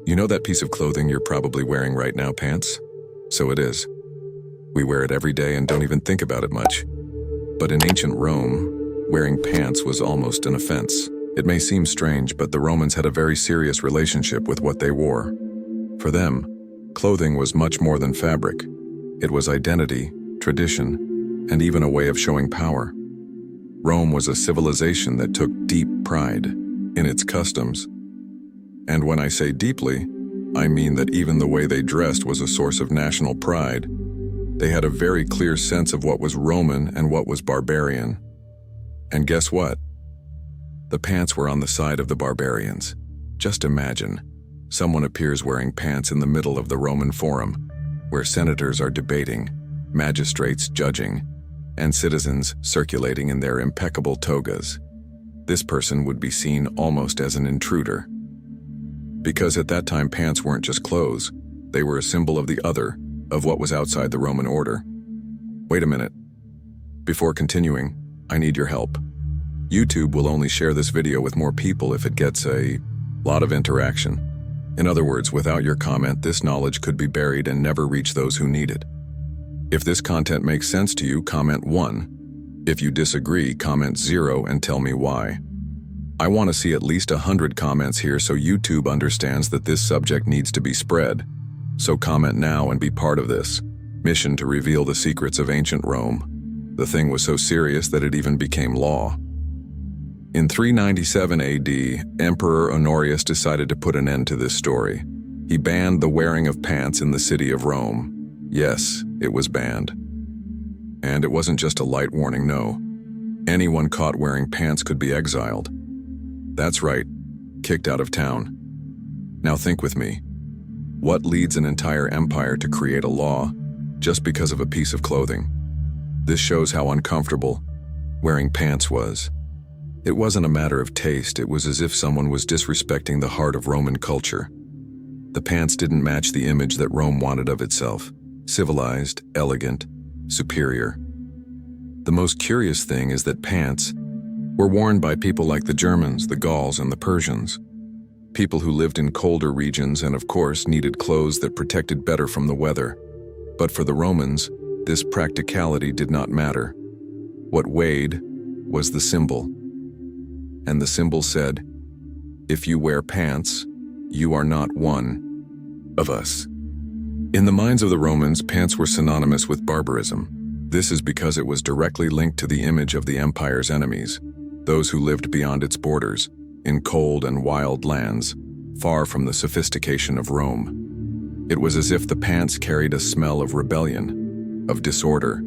You know that piece of clothing you're probably wearing right now, pants? So it is. We wear it every day and don't even think about it much. But in ancient Rome, wearing pants was almost an offense. It may seem strange, but the Romans had a very serious relationship with what they wore. For them, clothing was much more than fabric. It was identity, tradition, and even a way of showing power. Rome was a civilization that took deep pride in its customs. And when I say deeply, I mean that even the way they dressed was a source of national pride. They had a very clear sense of what was Roman and what was barbarian. And guess what? The pants were on the side of the barbarians. Just imagine, someone appears wearing pants in the middle of the Roman Forum, where senators are debating, magistrates judging, and citizens circulating in their impeccable togas. This person would be seen almost as an intruder. Because at that time pants weren't just clothes, they were a symbol of the other, of what was outside the Roman order. Wait a minute. Before continuing, I need your help. YouTube will only share this video with more people if it gets a lot of interaction. In other words, without your comment, this knowledge could be buried and never reach those who need it. If this content makes sense to you, comment 1. If you disagree, comment 0 and tell me why. I want to see at least 100 comments here so YouTube understands that this subject needs to be spread. So comment now and be part of this mission to reveal the secrets of ancient Rome. The thing was so serious that it even became law. In 397 AD, Emperor Honorius decided to put an end to this story. He banned the wearing of pants in the city of Rome. Yes, it was banned. And it wasn't just a light warning, no. Anyone caught wearing pants could be exiled. That's right, kicked out of town. Now think with me. What leads an entire empire to create a law just because of a piece of clothing? This shows how uncomfortable wearing pants was. It wasn't a matter of taste, it was as if someone was disrespecting the heart of Roman culture. The pants didn't match the image that Rome wanted of itself. Civilized, elegant, superior. The most curious thing is that pants were worn by people like the Germans, the Gauls, and the Persians. People who lived in colder regions and, of course, needed clothes that protected better from the weather. But for the Romans, this practicality did not matter. What weighed was the symbol. And the symbol said, "If you wear pants, you are not one of us." In the minds of the Romans, pants were synonymous with barbarism. This is because it was directly linked to the image of the empire's enemies, those who lived beyond its borders, in cold and wild lands, far from the sophistication of Rome. It was as if the pants carried a smell of rebellion, of disorder,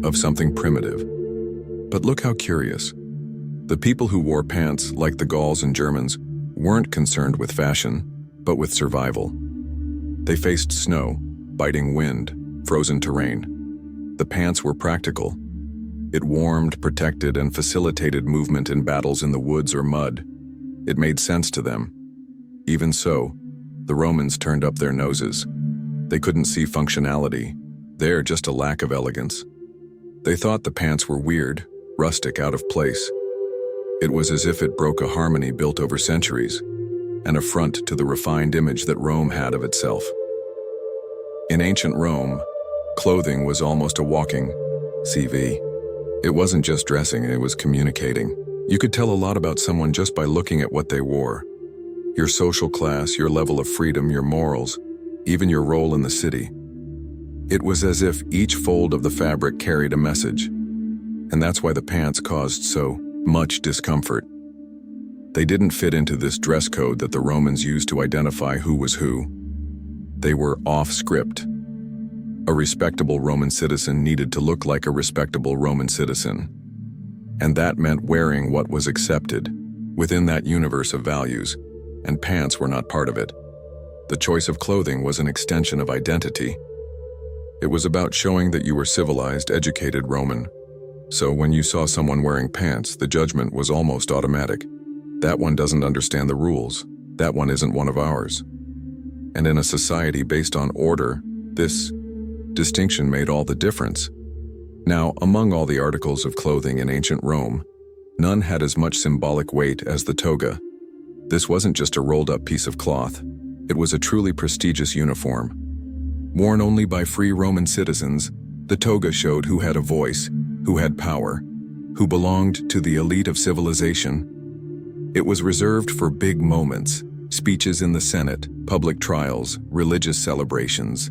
of something primitive. But look how curious. The people who wore pants, like the Gauls and Germans, weren't concerned with fashion, but with survival. They faced snow, biting wind, frozen terrain. The pants were practical. It warmed, protected, and facilitated movement in battles in the woods or mud. It made sense to them. Even so, the Romans turned up their noses. They couldn't see functionality. There, just a lack of elegance. They thought the pants were weird, rustic, out of place. It was as if it broke a harmony built over centuries, an affront to the refined image that Rome had of itself. In ancient Rome, clothing was almost a walking CV. It wasn't just dressing, it was communicating. You could tell a lot about someone just by looking at what they wore. Your social class, your level of freedom, your morals, even your role in the city. It was as if each fold of the fabric carried a message. And that's why the pants caused so much discomfort. They didn't fit into this dress code that the Romans used to identify who was who. They were off script. A respectable Roman citizen needed to look like a respectable Roman citizen. And that meant wearing what was accepted within that universe of values, and pants were not part of it. The choice of clothing was an extension of identity. It was about showing that you were civilized, educated Roman. So when you saw someone wearing pants, the judgment was almost automatic. That one doesn't understand the rules. That one isn't one of ours. And in a society based on order, this distinction made all the difference. Now, among all the articles of clothing in ancient Rome, none had as much symbolic weight as the toga. This wasn't just a rolled-up piece of cloth. It was a truly prestigious uniform. Worn only by free Roman citizens, the toga showed who had a voice, who had power, who belonged to the elite of civilization. It was reserved for big moments, speeches in the Senate, public trials, religious celebrations.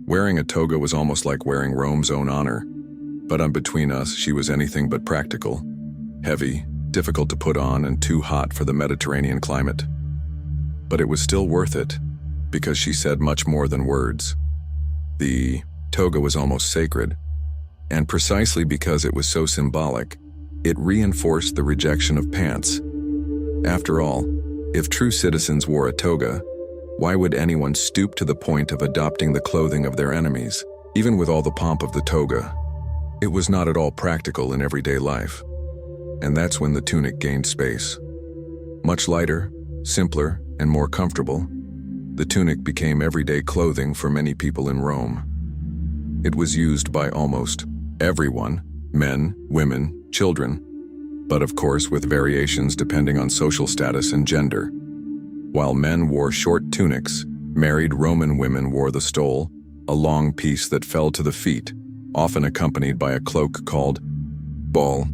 Wearing a toga was almost like wearing Rome's own honor. But between us, she was anything but practical. Heavy, difficult to put on, and too hot for the Mediterranean climate. But it was still worth it, because she said much more than words. The toga was almost sacred, and precisely because it was so symbolic, it reinforced the rejection of pants. After all, if true citizens wore a toga, why would anyone stoop to the point of adopting the clothing of their enemies? Even with all the pomp of the toga, it was not at all practical in everyday life. And that's when the tunic gained space. Much lighter, simpler, and more comfortable, the tunic became everyday clothing for many people in Rome. It was used by almost everyone, men, women, children, but of course with variations depending on social status and gender. While men wore short tunics, married Roman women wore the stole, a long piece that fell to the feet, often accompanied by a cloak called ball.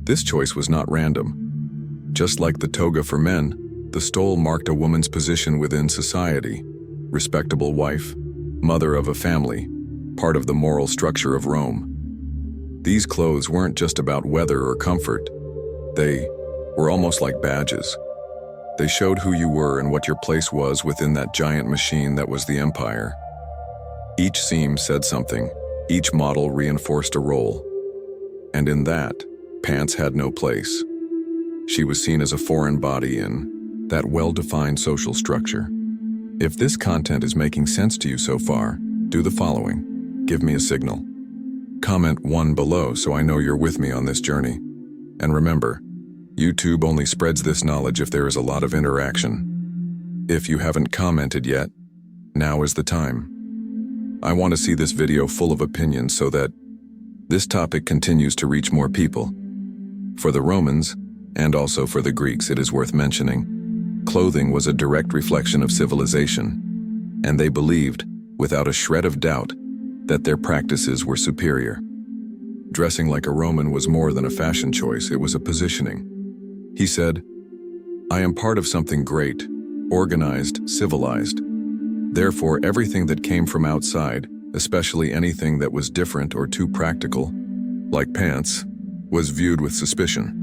This choice was not random. Just like the toga for men, the stole marked a woman's position within society, respectable wife, mother of a family, part of the moral structure of Rome. These clothes weren't just about weather or comfort. They were almost like badges. They showed who you were and what your place was within that giant machine that was the empire. Each seam said something, each model reinforced a role. And in that, pants had no place. She was seen as a foreign body in that well-defined social structure. If this content is making sense to you so far, do the following. Give me a signal. Comment 1 below so I know you're with me on this journey. And remember, YouTube only spreads this knowledge if there is a lot of interaction. If you haven't commented yet, now is the time. I want to see this video full of opinions so that this topic continues to reach more people. For the Romans, and also for the Greeks, it is worth mentioning, clothing was a direct reflection of civilization, and they believed, without a shred of doubt, that their practices were superior. Dressing like a Roman was more than a fashion choice, it was a positioning. He said, "I am part of something great, organized, civilized. Therefore, everything that came from outside, especially anything that was different or too practical, like pants, was viewed with suspicion."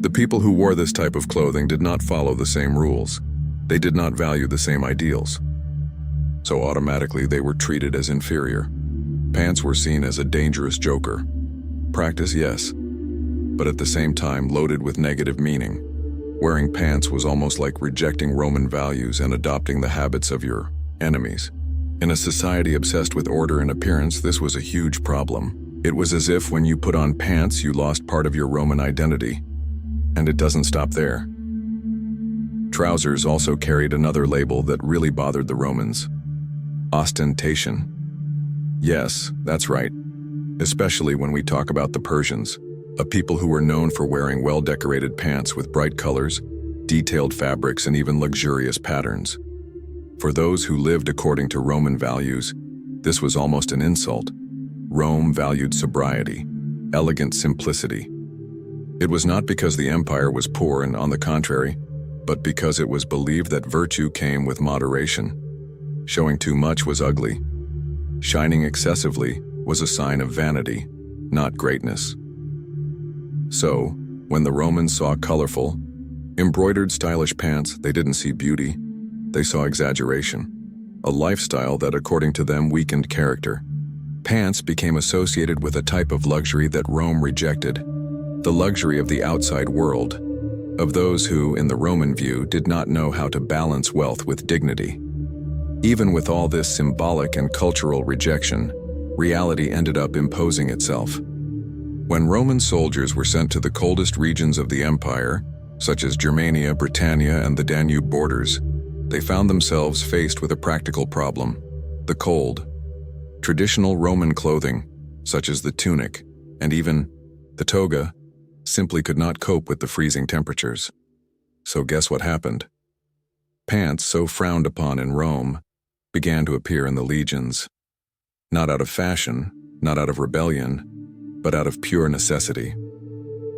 The people who wore this type of clothing did not follow the same rules. They did not value the same ideals. So automatically they were treated as inferior. Pants were seen as a dangerous joker. Practice, yes, but at the same time loaded with negative meaning. Wearing pants was almost like rejecting Roman values and adopting the habits of your enemies. In a society obsessed with order and appearance, this was a huge problem. It was as if when you put on pants, you lost part of your Roman identity. And it doesn't stop there. Trousers also carried another label that really bothered the Romans: ostentation. Yes, that's right. Especially when we talk about the Persians, a people who were known for wearing well-decorated pants with bright colors, detailed fabrics, and even luxurious patterns. For those who lived according to Roman values, this was almost an insult. Rome valued sobriety, elegant simplicity. It was not because the empire was poor and on the contrary, but because it was believed that virtue came with moderation. Showing too much was ugly. Shining excessively was a sign of vanity, not greatness. So, when the Romans saw colorful, embroidered stylish pants, they didn't see beauty, they saw exaggeration, a lifestyle that according to them weakened character. Pants became associated with a type of luxury that Rome rejected, the luxury of the outside world, of those who, in the Roman view, did not know how to balance wealth with dignity. Even with all this symbolic and cultural rejection, reality ended up imposing itself. When Roman soldiers were sent to the coldest regions of the empire, such as Germania, Britannia, and the Danube borders, they found themselves faced with a practical problem: the cold. Traditional Roman clothing, such as the tunic, and even the toga, simply could not cope with the freezing temperatures. So guess what happened? Pants, so frowned upon in Rome, began to appear in the legions, not out of fashion, not out of rebellion, but out of pure necessity.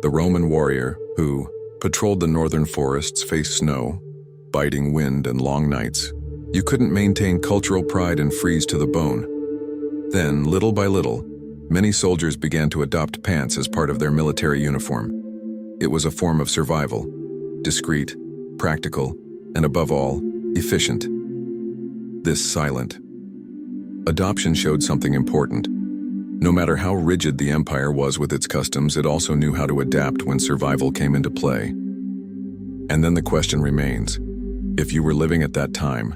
The Roman warrior, who patrolled the northern forests, faced snow, biting wind, and long nights. You couldn't maintain cultural pride and freeze to the bone. Then, little by little, many soldiers began to adopt pants as part of their military uniform. It was a form of survival, discreet, practical, and above all, efficient. This silent adoption showed something important. No matter how rigid the empire was with its customs, it also knew how to adapt when survival came into play. And then the question remains, if you were living at that time,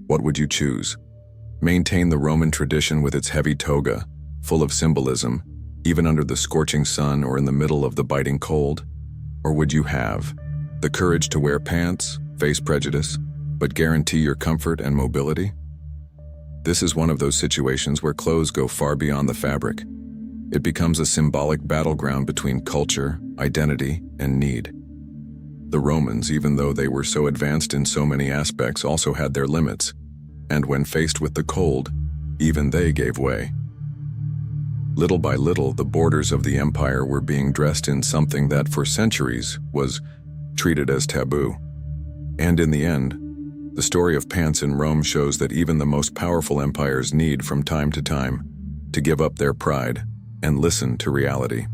what would you choose? Maintain the Roman tradition with its heavy toga, full of symbolism, even under the scorching sun or in the middle of the biting cold? Or would you have the courage to wear pants, face prejudice, but guarantee your comfort and mobility? This is one of those situations where clothes go far beyond the fabric. It becomes a symbolic battleground between culture, identity, and need. The Romans, even though they were so advanced in so many aspects, also had their limits, and when faced with the cold, even they gave way. Little by little, the borders of the empire were being dressed in something that for centuries was treated as taboo. And in the end, the story of pants in Rome shows that even the most powerful empires need, from time to time, to give up their pride and listen to reality.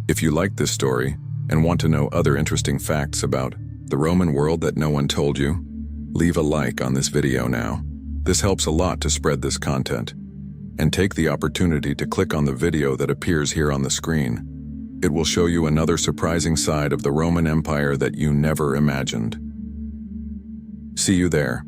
If you like this story and want to know other interesting facts about the Roman world that no one told you, leave a like on this video now. This helps a lot to spread this content. And take the opportunity to click on the video that appears here on the screen. It will show you another surprising side of the Roman Empire that you never imagined. See you there.